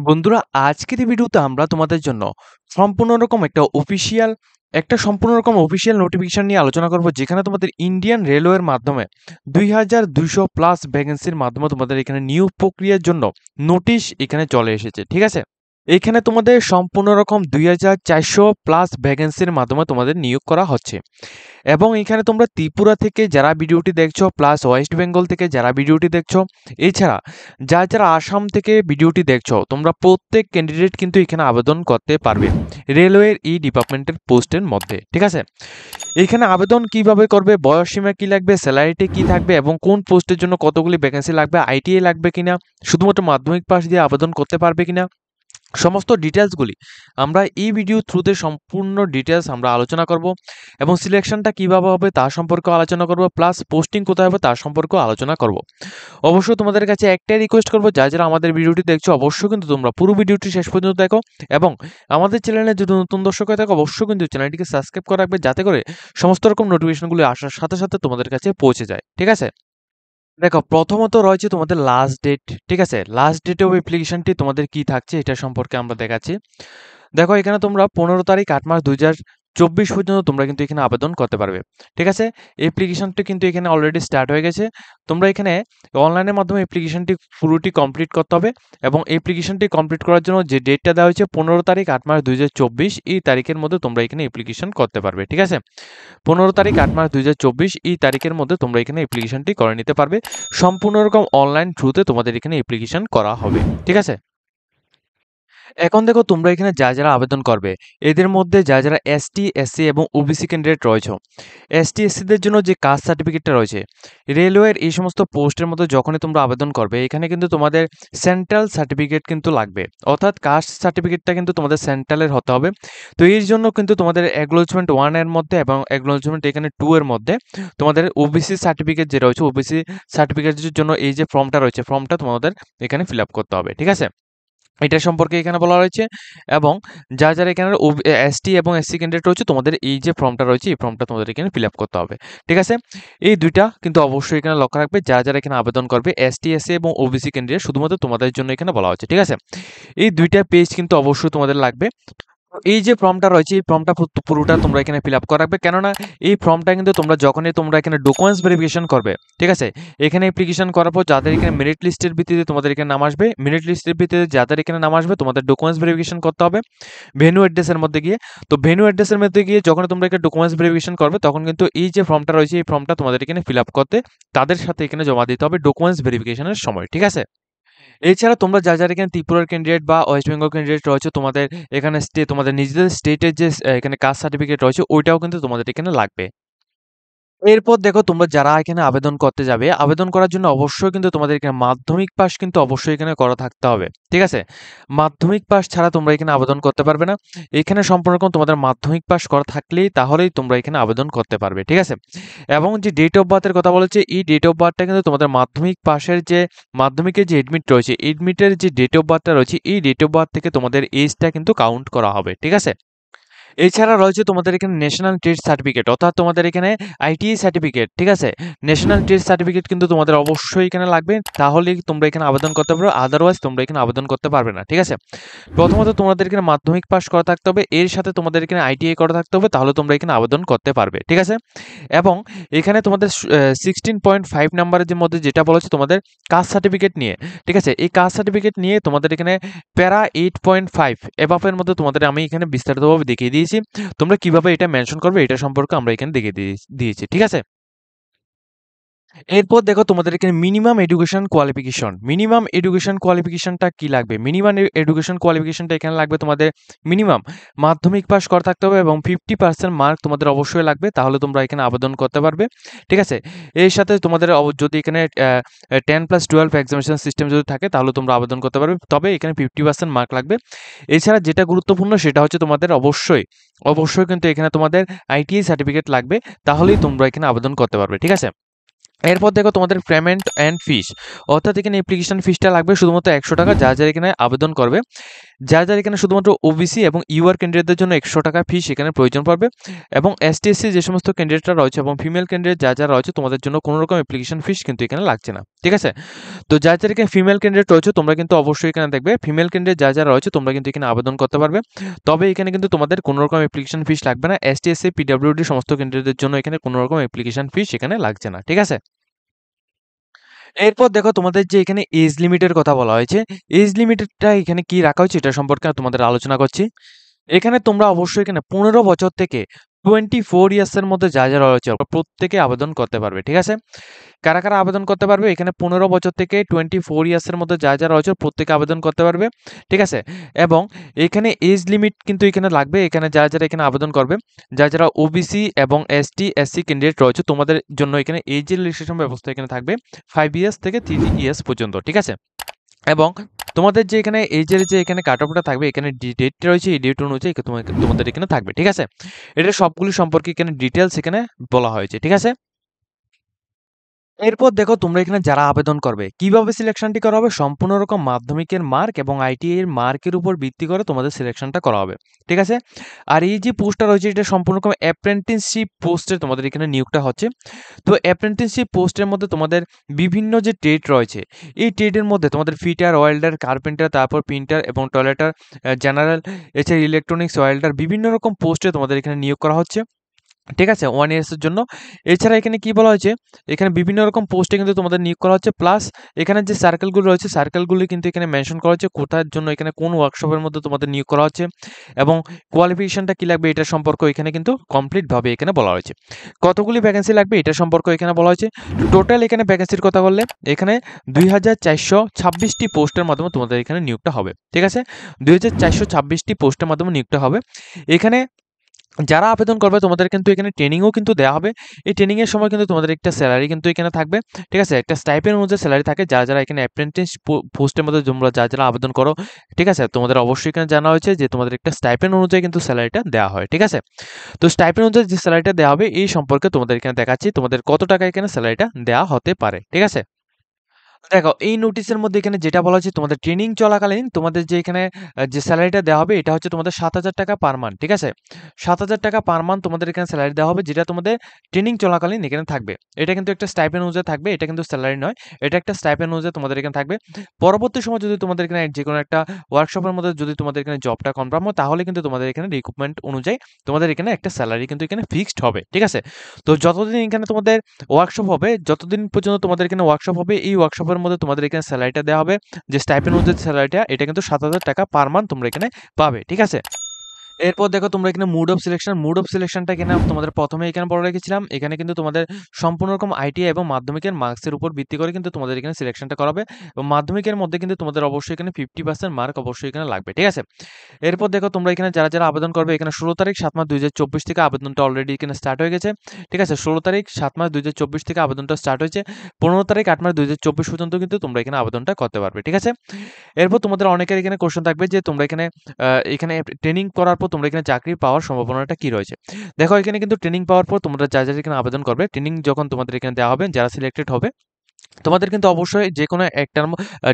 বন্ধুরা, আজকের এই ভিডিওতে আমরা তোমাদের জন্য সম্পূর্ণ রকম অফিসিয়াল নোটিফিকেশন নিয়ে আলোচনা করব, যেখানে তোমাদের ইন্ডিয়ান রেলওয়ের মাধ্যমে 2200 প্লাস ভ্যাকেন্সির মাধ্যমে তোমাদের এখানে নিয়োগ প্রক্রিয়ার জন্য নোটিশ এখানে চলে এসেছে। ঠিক আছে, এখানে তোমাদের সম্পূর্ণ রকম 2400 প্লাস ভ্যাকেন্সির মাধ্যমে তোমাদের নিয়োগ করা হচ্ছে। এবং এখানে তোমরা ত্রিপুরা থেকে যারা ভিডিওটি দেখছো, প্লাস ওয়েস্ট বেঙ্গল থেকে যারা ভিডিওটি দেখছো, এছাড়া যারা আসাম থেকে ভিডিওটি দেখছো, তোমরা প্রত্যেক ক্যান্ডিডেট কিন্তু এখানে আবেদন করতে পারবে রেলওয়ের এই ডিপার্টমেন্টের পোস্টের মধ্যে। ঠিক আছে, এখানে আবেদন কিভাবে করবে, বয়সসীমা কি লাগবে, স্যালারিটি কি থাকবে এবং কোন পোস্টের জন্য কতগুলি ভ্যাকেন্সি লাগবে, আইটিআই লাগবে কিনা, শুধুমাত্র মাধ্যমিক পাস দিয়ে আবেদন করতে পারবে কিনা, সমস্ত ডিটেলসগুলি আমরা এই ভিডিও থ্রুতে সম্পূর্ণ ডিটেলস আমরা আলোচনা করব। এবং সিলেকশনটা কিভাবে হবে তার সম্পর্কেও আলোচনা করব, প্লাস পোস্টিং কোথায় হবে তার সম্পর্কেও আলোচনা করব। অবশ্যই তোমাদের কাছে একটাই রিকোয়েস্ট করবো, যারা আমাদের ভিডিওটি দেখছো অবশ্যই কিন্তু তোমরা পুরো ভিডিওটি শেষ পর্যন্ত দেখো। এবং আমাদের চ্যানেলে যদি নতুন দর্শক হয়ে থাকো, অবশ্যই কিন্তু চ্যানেলটিকে সাবস্ক্রাইব করে রাখবে, যাতে করে সমস্ত রকম নোটিফিকেশনগুলি আসার সাথে সাথে তোমাদের কাছে পৌঁছে যায়। ঠিক আছে, দেখো প্রথমত রয়েছে তোমাদের লাস্ট ডেট। ঠিক আছে, লাস্ট ডেটে ওই অ্যাপ্লিকেশনটি তোমাদের কি থাকছে এটা সম্পর্কে আমরা দেখাচ্ছি। দেখো এখানে তোমরা 15 তারিখ 8 মাস 2024 পর্যন্ত তোমরা কিন্তু এখানে আবেদন করতে পারবে। ঠিক আছে, অ্যাপ্লিকেশনটি কিন্তু এখানে অলরেডি স্টার্ট হয়ে গেছে। তোমরা এখানে অনলাইনের মাধ্যমে অ্যাপ্লিকেশনটি পুরোটি কমপ্লিট করতে হবে। এবং অ্যাপ্লিকেশনটি কমপ্লিট করার জন্য যে ডেটটা দেওয়া হয়েছে 15 তারিখ 8 মাস 2024, এই তারিখের মধ্যে তোমরা এখানে অ্যাপ্লিকেশন করতে পারবে। ঠিক আছে, 15 তারিখ 8 মাস 2024 এই তারিখের মধ্যে তোমরা এখানে অ্যাপ্লিকেশনটি করে নিতে পারবে। সম্পূর্ণ রকম অনলাইন থ্রুতে তোমাদের এখানে অ্যাপ্লিকেশন করা হবে। ঠিক আছে, এখন দেখো তোমরা এখানে যারা আবেদন করবে, এদের মধ্যে যারা এসটি, এসসি এবং ওবিসি ক্যান্ডিডেট রয়েছে, এসটি এসসিদের জন্য যে কাস্ট সার্টিফিকেটটা রয়েছে, রেলওয়ের এই সমস্ত পোস্টের মধ্যে যখনই তোমরা আবেদন করবে, এখানে কিন্তু তোমাদের সেন্ট্রাল সার্টিফিকেট কিন্তু লাগবে, অর্থাৎ কাস্ট সার্টিফিকেটটা কিন্তু তোমাদের সেন্ট্রালের হতে হবে। তো এর জন্য কিন্তু তোমাদের অ্যাকনোলেজমেন্ট 1 এর মধ্যে এবং অ্যাকনোলেজমেন্ট এখানে 2 এর মধ্যে তোমাদের ওবিসি সার্টিফিকেট যে রয়েছে, ওবিসি সার্টিফিকেটের জন্য এই যে ফর্মটা রয়েছে, ফর্মটা তোমাদের এখানে ফিল আপ করতে হবে। ঠিক আছে, এটা সম্পর্কে এখানে বলা রয়েছে। এবং যারা এখানে এসটি এবং এসসি ক্যান্ডিডেট রয়েছে, তোমাদের এই যে ফর্মটা রয়েছে, এই ফর্মটা তোমাদের এখানে ফিল আপ করতে হবে। ঠিক আছে, এই দুইটা কিন্তু অবশ্যই এখানে লক্ষ্য রাখবে, যারা এখানে আবেদন করবে, এসটি, এসসি এবং ওবিসি ক্যান্ডিডেট, শুধুমাত্র তোমাদের জন্য এখানে বলা হচ্ছে। ঠিক আছে, এই দুইটা পেজ কিন্তু অবশ্যই তোমাদের লাগবে। এই যে ফর্মটা রয়েছে, এই ফর্মটা পুরোটা তোমরা এখানে ফিল আপ করে রাখবে, কেননা এই ফর্মটা কিন্তু তোমরা এখানে ডকুমেন্টস ভেরিফিকেশন করবে। ঠিক আছে, এখানে অ্যাপ্লিকেশন করার পর যাদের এখানে মেরিট লিস্টের ভিত্তিতে তোমাদের এখানে নাম আসবে, মেরিট লিস্টের ভিত্তিতে যাদের এখানে নাম আসবে, তোমাদের ডকুমেন্টস ভেরিফিকেশন করতে হবে ভেন্যু অ্যাড্রেসের মধ্যে গিয়ে। তো ভেন্যু অ্যাড্রেসের মধ্যে গিয়ে যখন তোমরা এখানে ডকুমেন্টস ভেরিফিকেশন করবে, তখন কিন্তু এই যে ফর্মটা রয়েছে, এই ফর্মটা তোমাদের এখানে ফিল আপ করতে তাদের সাথে এখানে জমা দিতে হবে ডকুমেন্টস ভেরিফিকেশনের সময়। ঠিক আছে, এছাড়া তোমরা যারা এখানে ত্রিপুরার ক্যান্ডিডেট বা ওয়েস্ট বেঙ্গল ক্যান্ডিডেট রয়েছে, তোমাদের এখানে তোমাদের নিজেদের স্টেটের যে এখানে কাস্ট সার্টিফিকেট রয়েছে, ওইটাও কিন্তু তোমাদের এখানে লাগবে। এরপর দেখো তোমরা যারা এখানে আবেদন করতে যাবে, আবেদন করার জন্য অবশ্যই কিন্তু তোমাদের এখানে মাধ্যমিক পাস কিন্তু অবশ্যই এখানে করা থাকতে হবে। ঠিক আছে, মাধ্যমিক পাস ছাড়া তোমরা এখানে আবেদন করতে পারবে না। এখানে সম্পূর্ণ তোমাদের মাধ্যমিক পাস করা থাকলেই তাহলেই তোমরা এখানে আবেদন করতে পারবে। ঠিক আছে, এবং যে ডেট অফ বার্থের কথা বলেছে, এই ডেট অফ বার্থটা কিন্তু তোমাদের মাধ্যমিক পাশের যে মাধ্যমিকের যে এডমিট রয়েছে, এডমিটের যে ডেট অফ বার্থটা রয়েছে, এই ডেট অফ বার্থ থেকে তোমাদের এজটা কিন্তু কাউন্ট করা হবে। ঠিক আছে, এছাড়া রয়েছে তোমাদের এখানে ন্যাশনাল ট্রেড সার্টিফিকেট, অর্থাৎ তোমাদের এখানে আইটিআই সার্টিফিকেট। ঠিক আছে, ন্যাশনাল ট্রেড সার্টিফিকেট কিন্তু তোমাদের অবশ্যই এখানে লাগবে, তাহলেই তোমরা এখানে আবেদন করতে পারবে, আদারওয়াইজ তোমরা এখানে আবেদন করতে পারবে না। ঠিক আছে, প্রথমত তোমাদের এখানে মাধ্যমিক পাস করা থাকতে হবে, এর সাথে তোমাদের এখানে আইটিআই করা থাকতে হবে, তাহলে তোমরা এখানে আবেদন করতে পারবে। ঠিক আছে, এবং এখানে তোমাদের 16.5 নাম্বারের যে মধ্যে যেটা বলেছে তোমাদের কাস্ট সার্টিফিকেট নিয়ে। ঠিক আছে, এই কাস্ট সার্টিফিকেট নিয়ে তোমাদের এখানে প্যারা 8.5 এভাবের মধ্যে তোমাদের আমি এখানে বিস্তারিতভাবে দেখিয়ে দিয়েছি। তোমরা কিভাবে এটা মেনশন করবে এটা সম্পর্কে আমরা এখানে দেখিয়ে দিয়েছি। ঠিক আছে, এরপর দেখো তোমাদের এখানে মিনিমাম এডুকেশন কোয়ালিফিকেশনটা কি লাগবে। মিনিমাম এডুকেশন কোয়ালিফিকেশনটা এখানে লাগবে তোমাদের মিনিমাম মাধ্যমিক পাস করা থাকতে হবে এবং 50% মার্ক তোমাদের অবশ্যই লাগবে, তাহলে তোমরা এখানে আবেদন করতে পারবে। ঠিক আছে, এর সাথে তোমাদের যদি এখানে 10+12 এক্সামিনেশন সিস্টেম যদি থাকে, তাহলে তোমরা আবেদন করতে পারবে, তবে এখানে 50% মার্ক লাগবে। এছাড়া যেটা গুরুত্বপূর্ণ সেটা হচ্ছে তোমাদের অবশ্যই কিন্তু এখানে তোমাদের আইটিআই সার্টিফিকেট লাগবে, তাহলেই তোমরা এখানে আবেদন করতে পারবে। ঠিক আছে, এরপর দেখো তোমাদের পেমেন্ট অ্যান্ড ফিস, অর্থাৎ এখানে অ্যাপ্লিকেশন ফিসটা লাগবে শুধুমাত্র 100 টাকা, যারা এখানে আবেদন করবে। যারা এখানে শুধুমাত্র ওবিসি এবং ইউআর ক্যান্ডিডেটদের জন্য 100 টাকা ফি সেখানে প্রয়োজন পড়বে, এবং এসটি এসসি যে সমস্ত ক্যান্ডিডেটরা রয়েছে এবং ফিমেল ক্যান্ডিডেট যা রয়েছে তোমাদের জন্য কোনো রকম অ্যাপ্লিকেশন ফিস কিন্তু এখানে লাগছে না। ঠিক আছে, তো যারা এখানে ফিমেল ক্যান্ডিডেট রয়েছে তোমরা কিন্তু অবশ্যই এখানে দেখবে ফিমেল ক্যান্ডিডেট যা রয়েছে তোমরা কিন্তু এখানে আবেদন করতে পারবে, তবে এখানে কিন্তু তোমাদের কোনো রকম অ্যাপ্লিকেশন ফিস লাগবে না। এসটি এসসি পিডব্লিউডি সমস্ত ক্যান্ডিডেটদের জন্য এখানে কোনো রকম অ্যাপ্লিকেশন ফিস এখানে লাগছে না। ঠিক আছে, এরপর দেখো তোমাদের যে এখানে এজ লিমিটের কথা বলা হয়েছে, এজ লিমিটটা এখানে কি রাখা হয়েছে এটা সম্পর্কে তোমাদের আলোচনা করছি। এখানে তোমরা অবশ্যই এখানে 15 বছর থেকে 24 ইয়ার্সের মধ্যে যা রয়েছে প্রত্যেকে আবেদন করতে পারবে। ঠিক আছে, কারা কারা আবেদন করতে পারবে? এখানে 15 বছর থেকে 24 ইয়ার্সের মধ্যে যা রয়েছে প্রত্যেকে আবেদন করতে পারবে। ঠিক আছে, এবং এখানে এজ লিমিট কিন্তু এখানে লাগবে। এখানে যারা এখানে আবেদন করবে, যারা ওবিসি এবং এসটি এসসি ক্যান্ডিডেট রয়েছে তোমাদের জন্য এখানে এজ রিল্যাক্সেশন ব্যবস্থা এখানে থাকবে 5 ইয়ার্স থেকে 3 ইয়ার্স পর্যন্ত। ঠিক আছে, এবং তোমাদের যে এখানে এজের যে এখানে কাট অফটা থাকবে, এখানে ডেট রয়েছে, এই ডেট অনুযায়ী তোমাদের এখানে থাকবে। ঠিক আছে, এটা সবগুলি সম্পর্কে এখানে ডিটেলস এখানে বলা হয়েছে। ঠিক আছে, এরপর দেখো তোমরা এখানে যারা আবেদন করবে কিভাবে সিলেকশনটি করা হবে, সম্পূর্ণ রকম মাধ্যমিকের মার্ক এবং আইটিআই এর মার্কের উপর ভিত্তি করে তোমাদের সিলেকশনটা করা হবে। ঠিক আছে, আর এই যে পোস্টটা রয়েছে এটা সম্পূর্ণ রকম অ্যাপ্রেন্টিসশিপ পোস্টে তোমাদের এখানে নিয়োগটা হচ্ছে। তো অ্যাপ্রেন্টিসশিপ পোস্টের মধ্যে তোমাদের বিভিন্ন যে ট্রেড রয়েছে, এই ট্রেডের মধ্যে তোমাদের ফিটার, ওয়েল্ডার, কার্পেন্টার, তারপর প্রিন্টার এবং টয়লেটার, জেনারেল, এছাড়া ইলেকট্রনিক্স, ওয়েল্ডার, বিভিন্ন রকম পোস্টে তোমাদের এখানে নিয়োগ করা হচ্ছে। ঠিক আছে, 1 ইয়ার্সের জন্য। এছাড়া এখানে কি বলা হয়েছে, এখানে বিভিন্ন রকম পোস্টে কিন্তু তোমাদের নিয়োগ করা হচ্ছে, প্লাস এখানে যে সার্কেলগুলো রয়েছে সার্কেলগুলি কিন্তু এখানে মেনশন করা হচ্ছে কোথার জন্য, এখানে কোন ওয়ার্কশপের মধ্যে তোমাদের নিয়োগ করা হচ্ছে এবং কোয়ালিফিকেশনটা কি লাগবে এটা সম্পর্কে এখানে কিন্তু কমপ্লিটভাবে এখানে বলা হয়েছে। কতগুলি ভ্যাকেন্সি লাগবে এটা সম্পর্কে এখানে বলা হয়েছে। টোটাল এখানে ভ্যাকেন্সির কথা বললে এখানে 2426টি পোস্টের মাধ্যমে তোমাদের এখানে নিয়োগটা হবে। ঠিক আছে, 2426টি পোস্টের মাধ্যমে নিয়োগটা হবে। এখানে যারা আবেদন করবে তোমাদের কিন্তু এখানে ট্রেনিংও কিন্তু দেওয়া হবে। এই ট্রেনিংয়ের সময় কিন্তু তোমাদের একটা স্যালারি কিন্তু এখানে থাকবে। ঠিক আছে, একটা স্টাইপেন্ড অনুযায়ী স্যালারি থাকে। যারা এখানে অ্যাপ্রেন্টিস পোস্টের মধ্যে তোমরা যারা আবেদন করো, ঠিক আছে, তোমাদের অবশ্যই এখানে জানা হয়েছে যে তোমাদের একটা স্টাইপেন্ড অনুযায়ী কিন্তু স্যালারিটা দেওয়া হয়। ঠিক আছে, তো স্টাইপেন্ড অনুযায়ী যে স্যালারিটা দেওয়া হবে এই সম্পর্কে তোমাদের এখানে দেখাচ্ছি তোমাদের কত টাকা এখানে স্যালারিটা দেওয়া হতে পারে। ঠিক আছে, দেখো এই নোটিশের মধ্যে এখানে যেটা বলা হচ্ছে তোমাদের ট্রেনিং চলাকালীন তোমাদের যে এখানে যে স্যালারিটা দেওয়া হবে এটা হচ্ছে তোমাদের 7,000 টাকা পার মান্থ। ঠিক আছে, 7,000 টাকা পার মান্থ তোমাদের এখানে স্যালারি দেওয়া হবে, যেটা তোমাদের ট্রেনিং চলাকালীন এখানে থাকবে। এটা কিন্তু একটা স্টাইপেন্ড অনুযায়ী থাকবে, এটা কিন্তু স্যালারি নয়, এটা একটা স্টাইপেন্ড অনুযায়ী তোমাদের এখানে থাকবে। পরবর্তী সময় যদি তোমাদের এখানে যে কোনো একটা ওয়ার্কশপের মধ্যে যদি তোমাদের এখানে জবটা কনফার্ম হয় তাহলে কিন্তু তোমাদের এখানে রিক্রুটমেন্ট অনুযায়ী তোমাদের এখানে একটা স্যালারি কিন্তু এখানে ফিক্সড হবে। ঠিক আছে, তো যতদিন এখানে তোমাদের ওয়ার্কশপ হবে, যতদিন পর্যন্ত তোমাদের এখানে ওয়ার্কশপ হবে, এই ওয়ার্কশপের মধ্যে তোমাদের এখানে স্যালারিটা দেওয়া হবে, যে স্টাইপেন্ড অনুযায়ী স্যালারিটা এটা কিন্তু 7,000 টাকা পার মান্থ তোমরা এখানে পাবে। ঠিক আছে, এরপর দেখো তোমরা এখানে মুড অফ সিলেকশনটা এখানে তোমাদের প্রথমে এখানে বলে রেখেছিলাম। এখানে কিন্তু তোমাদের সম্পূর্ণ রকম আইটিআই এবং মাধ্যমিকের মার্কসের উপর ভিত্তি করে কিন্তু তোমাদের এখানে সিলেকশনটা করাবে, এবং মাধ্যমিকের মধ্যে কিন্তু তোমাদের অবশ্যই এখানে 50% মার্ক অবশ্যই এখানে লাগবে। ঠিক আছে, এরপর দেখো তোমরা এখানে যারা আবেদন করবে এখানে 16 তারিখ 7 মাস 2024 থেকে আবেদনটা অলরেডি এখানে স্টার্ট হয়ে গেছে। ঠিক আছে, 16 তারিখ 7 মাস 2024 থেকে আবেদনটা স্টার্ট হয়েছে। 15 তারিখ 8 মাস 2024 পর্যন্ত কিন্তু তোমরা এখানে আবেদনটা করতে পারবে। ঠিক আছে, এরপর তোমাদের অনেকের এখানে কোশ্চেন থাকবে যে তোমরা এখানে ট্রেনিং করার পর তোমরা এখানে চাকরি পাওয়ার সম্ভাবনাটা কি রয়েছে। দেখো এখানে কিন্তু ট্রেনিং পাওয়ার পর তোমরা যারা এখানে আবেদন করবে, ট্রেনিং যখন তোমাদের এখানে দেওয়া হবে, যারা সিলেক্টেড হবে তোমাদের কিন্তু অবশ্যই যেকোনো একটা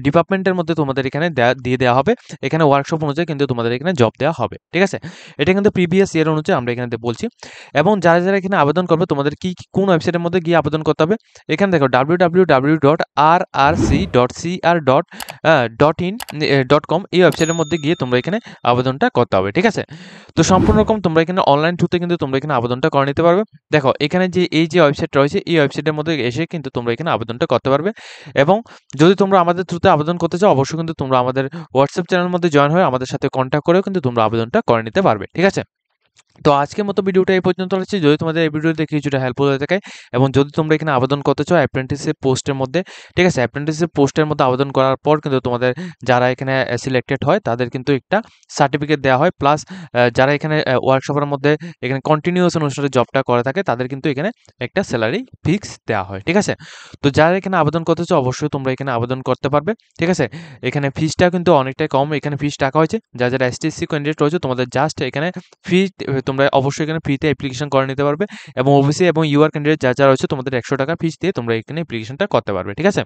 ডিপার্টমেন্টের মধ্যে তোমাদের এখানে দিয়ে দেওয়া হবে। এখানে ওয়ার্কশপ অনুযায়ী কিন্তু তোমাদের এখানে জব দেওয়া হবে। ঠিক আছে, এটা কিন্তু প্রিভিয়াস ইয়ার অনুযায়ী আমরা এখানে বলছি। এবং যারা এখানে আবেদন করবে তোমাদের কোন ওয়েবসাইটের মধ্যে গিয়ে আবেদন করতে হবে, এখানে দেখো www.rrc.cr.in.com এই ওয়েবসাইটের মধ্যে গিয়ে তোমরা এখানে আবেদনটা করতে হবে। ঠিক আছে, তো সম্পূর্ণ রকম তোমরা এখানে অনলাইন থ্রুতে কিন্তু তোমরা এখানে আবেদনটা করে নিতে পারবে। দেখো এখানে যে এই যে ওয়েবসাইট রয়েছে এই ওয়েবসাইটের মধ্যে এসে কিন্তু তোমরা এখানে আবেদনটা করতে পারবে। এবং যদি তোমরা আমাদের থ্রুতে আবেদন করতে চাও অবশ্যই কিন্তু তোমরা আমাদের হোয়াটসঅ্যাপ চ্যানেলের মধ্যে জয়েন হয়ে আমাদের সাথে কন্ট্যাক্ট করেও কিন্তু তোমরা আবেদনটা করে নিতে পারবে। ঠিক আছে, তো আজকের মতো ভিডিওটা এই পর্যন্ত রাখছি। যদি তোমাদের এই ভিডিও দেখে কিছুটা হেল্পফুল হয়ে থাকে এবং যদি তোমরা এখানে আবেদন করতে চাও অ্যাপ্রেন্টিসশিপ পোস্টের মধ্যে, ঠিক আছে, অ্যাপ্রেন্টিসশিপ পোস্টের মধ্যে আবেদন করার পর কিন্তু তোমাদের যারা এখানে সিলেক্টেড হয় তাদের কিন্তু একটা সার্টিফিকেট দেওয়া হয়, প্লাস যারা এখানে ওয়ার্কশপের মধ্যে এখানে কন্টিনিউয়াস অনুসারে জবটা করে থাকে তাদের কিন্তু এখানে একটা স্যালারি ফিক্স দেওয়া হয়। ঠিক আছে, তো যারা এখানে আবেদন করতে চাও অবশ্যই তোমরা এখানে আবেদন করতে পারবে। ঠিক আছে, এখানে ফিসটা কিন্তু অনেকটাই কম, এখানে ফিস টাকা হয়েছে। যারা এসটিএসসি ক্যান্ডিডেট রয়েছে তোমাদের জাস্ট এখানে ফি তোমরা অবশ্যই এখানে ফ্রিতে অ্যাপ্লিকেশন করে নিতে পারবে, এবং ওবিসি এবং ইউআর ক্যান্ডিডেট যা রয়েছে তোমাদের 100 টাকা ফিস দিয়ে তোমরা এখানে অ্যাপ্লিকেশনটা করতে পারবে। ঠিক আছে,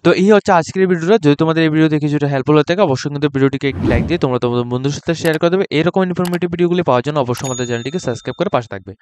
তো এই হচ্ছে আজকের ভিডিওটা। যদি তোমাদের এই ভিডিও দেখে কিছুটা হেল্পফুল হয়ে থাকে অবশ্যই কিন্তু ভিডিওটিকে একটি লাইক দিয়ে তোমরা তোমাদের বন্ধুদের সাথে শেয়ার করে দেবে। এরকম ইনফরমেটিভ ভিডিওগুলি পাওয়ার জন্য অবশ্যই আমাদের চ্যানেলটিকে সাবস্ক্রাইব করে পাশে থাকবে।